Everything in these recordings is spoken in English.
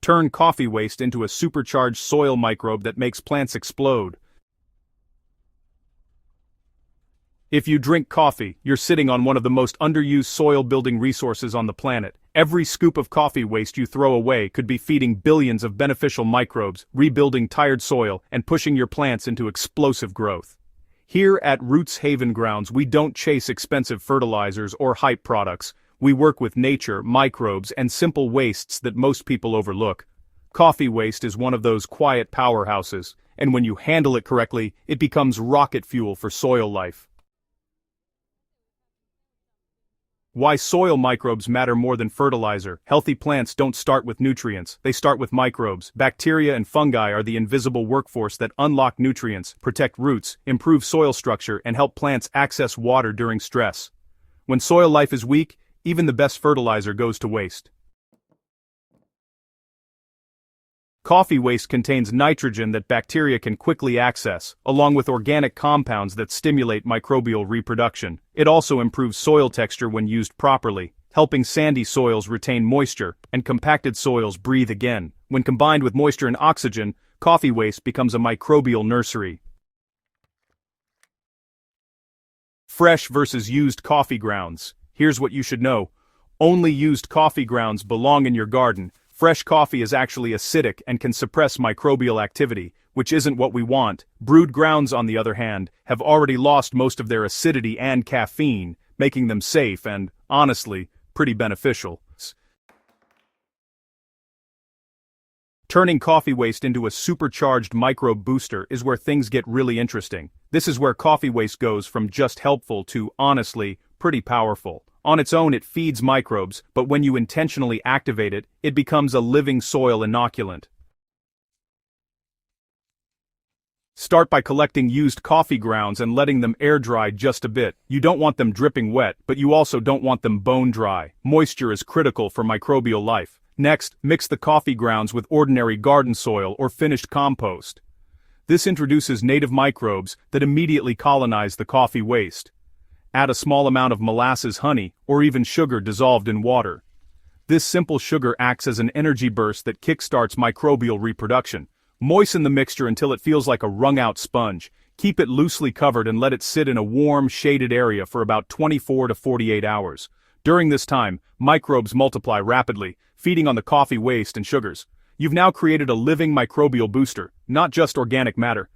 Turn coffee waste into a supercharged soil microbe that makes plants explode. If you drink coffee, you're sitting on one of the most underused soil-building resources on the planet. Every scoop of coffee waste you throw away could be feeding billions of beneficial microbes, rebuilding tired soil, and pushing your plants into explosive growth. Here at Rootshaven Grounds, we don't chase expensive fertilizers or hype products. We work with nature, microbes, and simple wastes that most people overlook. Coffee waste is one of those quiet powerhouses, and when you handle it correctly, it becomes rocket fuel for soil life. Why soil microbes matter more than fertilizer. Healthy plants don't start with nutrients, they start with microbes. Bacteria and fungi are the invisible workforce that unlock nutrients, protect roots, improve soil structure, and help plants access water during stress. When soil life is weak, even the best fertilizer goes to waste. Coffee waste contains nitrogen that bacteria can quickly access, along with organic compounds that stimulate microbial reproduction. It also improves soil texture when used properly, helping sandy soils retain moisture, and compacted soils breathe again. When combined with moisture and oxygen, coffee waste becomes a microbial nursery. Fresh versus used coffee grounds. Here's what you should know. Only used coffee grounds belong in your garden. Fresh coffee is actually acidic and can suppress microbial activity, which isn't what we want. Brewed grounds, on the other hand, have already lost most of their acidity and caffeine, making them safe and, honestly, pretty beneficial. Turning coffee waste into a supercharged microbe booster is where things get really interesting. This is where coffee waste goes from just helpful to, honestly, pretty powerful. On its own it feeds microbes, but when you intentionally activate it, it becomes a living soil inoculant. Start by collecting used coffee grounds and letting them air dry just a bit. You don't want them dripping wet, but you also don't want them bone dry. Moisture is critical for microbial life. Next, mix the coffee grounds with ordinary garden soil or finished compost. This introduces native microbes that immediately colonize the coffee waste. Add a small amount of molasses honey, or even sugar dissolved in water. This simple sugar acts as an energy burst that kickstarts microbial reproduction. Moisten the mixture until it feels like a wrung-out sponge. Keep it loosely covered and let it sit in a warm, shaded area for about 24 to 48 hours. During this time, microbes multiply rapidly, feeding on the coffee waste and sugars. You've now created a living microbial booster, not just organic matter.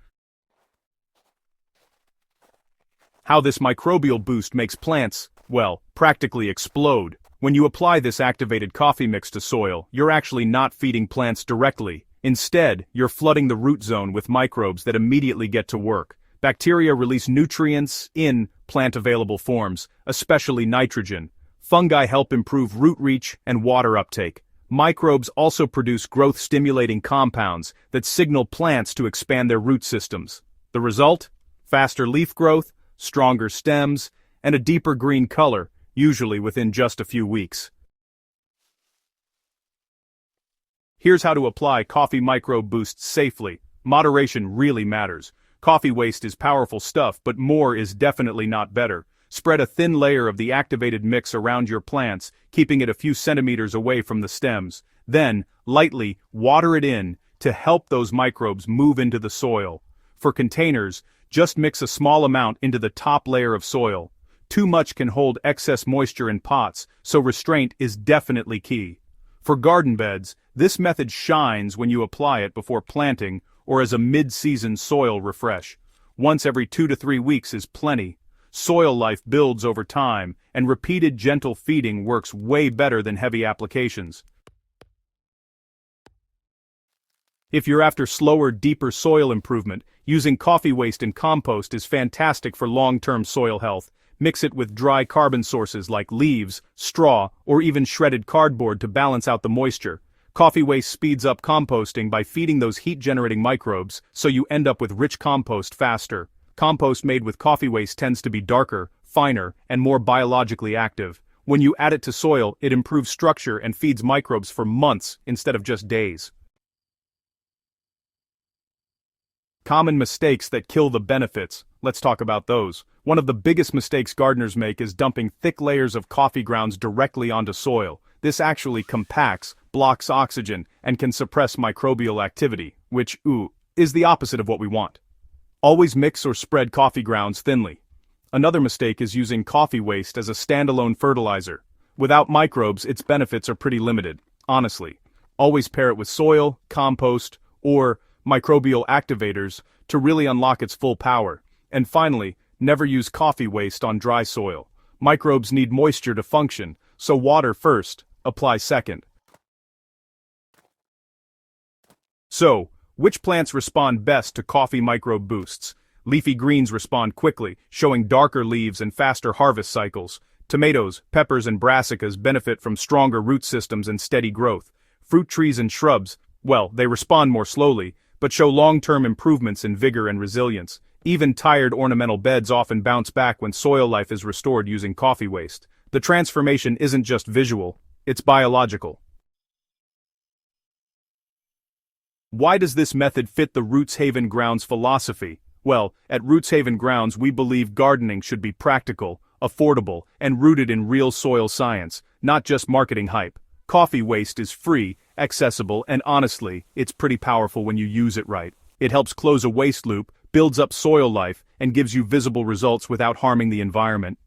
How this microbial boost makes plants, well, practically explode. When you apply this activated coffee mix to soil, you're actually not feeding plants directly. Instead, you're flooding the root zone with microbes that immediately get to work. Bacteria release nutrients in plant-available forms, especially nitrogen. Fungi help improve root reach and water uptake. Microbes also produce growth-stimulating compounds that signal plants to expand their root systems. The result? Faster leaf growth, stronger stems, and a deeper green color, usually within just a few weeks. Here's how to apply coffee microbe boosts safely. Moderation really matters. Coffee waste is powerful stuff, but more is definitely not better. Spread a thin layer of the activated mix around your plants, keeping it a few centimeters away from the stems. Then, lightly water it in to help those microbes move into the soil. For containers, just mix a small amount into the top layer of soil. Too much can hold excess moisture in pots, so restraint is definitely key. For garden beds, this method shines when you apply it before planting or as a mid-season soil refresh. Once every 2 to 3 weeks is plenty. Soil life builds over time, and repeated gentle feeding works way better than heavy applications. If you're after slower, deeper soil improvement, using coffee waste and compost is fantastic for long-term soil health. Mix it with dry carbon sources like leaves, straw, or even shredded cardboard to balance out the moisture. Coffee waste speeds up composting by feeding those heat-generating microbes, so you end up with rich compost faster. Compost made with coffee waste tends to be darker, finer, and more biologically active. When you add it to soil, it improves structure and feeds microbes for months instead of just days. Common mistakes that kill the benefits. Let's talk about those. One of the biggest mistakes gardeners make is dumping thick layers of coffee grounds directly onto soil. This actually compacts, blocks oxygen, and can suppress microbial activity, which, is the opposite of what we want. Always mix or spread coffee grounds thinly. Another mistake is using coffee waste as a standalone fertilizer. Without microbes, its benefits are pretty limited, honestly. Always pair it with soil, compost, or microbial activators to really unlock its full power. And finally, never use coffee waste on dry soil. Microbes need moisture to function, so water first, apply second. So, which plants respond best to coffee microbe boosts? Leafy greens respond quickly, showing darker leaves and faster harvest cycles. Tomatoes, peppers, and brassicas benefit from stronger root systems and steady growth. Fruit trees and shrubs, well, they respond more slowly, but show long-term improvements in vigor and resilience. Even tired ornamental beds often bounce back when soil life is restored using coffee waste. The transformation isn't just visual, it's biological. Why does this method fit the Rootshaven Grounds philosophy? Well, at Rootshaven Grounds we believe gardening should be practical, affordable, and rooted in real soil science, not just marketing hype. Coffee waste is free, accessible, and honestly, it's pretty powerful when you use it right. It helps close a waste loop, builds up soil life, and gives you visible results without harming the environment.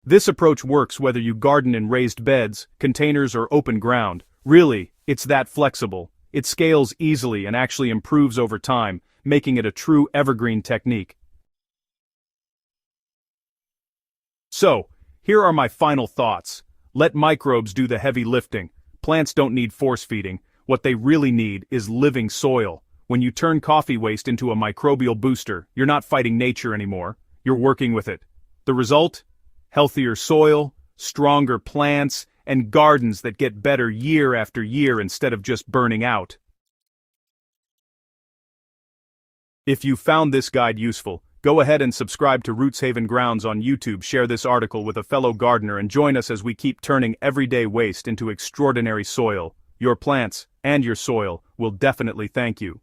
This approach works whether you garden in raised beds, containers, or open ground. Really, it's that flexible. It scales easily and actually improves over time, making it a true evergreen technique. So, here are my final thoughts. Let microbes do the heavy lifting. Plants don't need force feeding. What they really need is living soil. When you turn coffee waste into a microbial booster, you're not fighting nature anymore, you're working with it. The result? Healthier soil, stronger plants, and gardens that get better year after year instead of just burning out. If you found this guide useful, go ahead and subscribe to Rootshaven Grounds on YouTube, share this article with a fellow gardener, and join us as we keep turning everyday waste into extraordinary soil. Your plants and your soil will definitely thank you.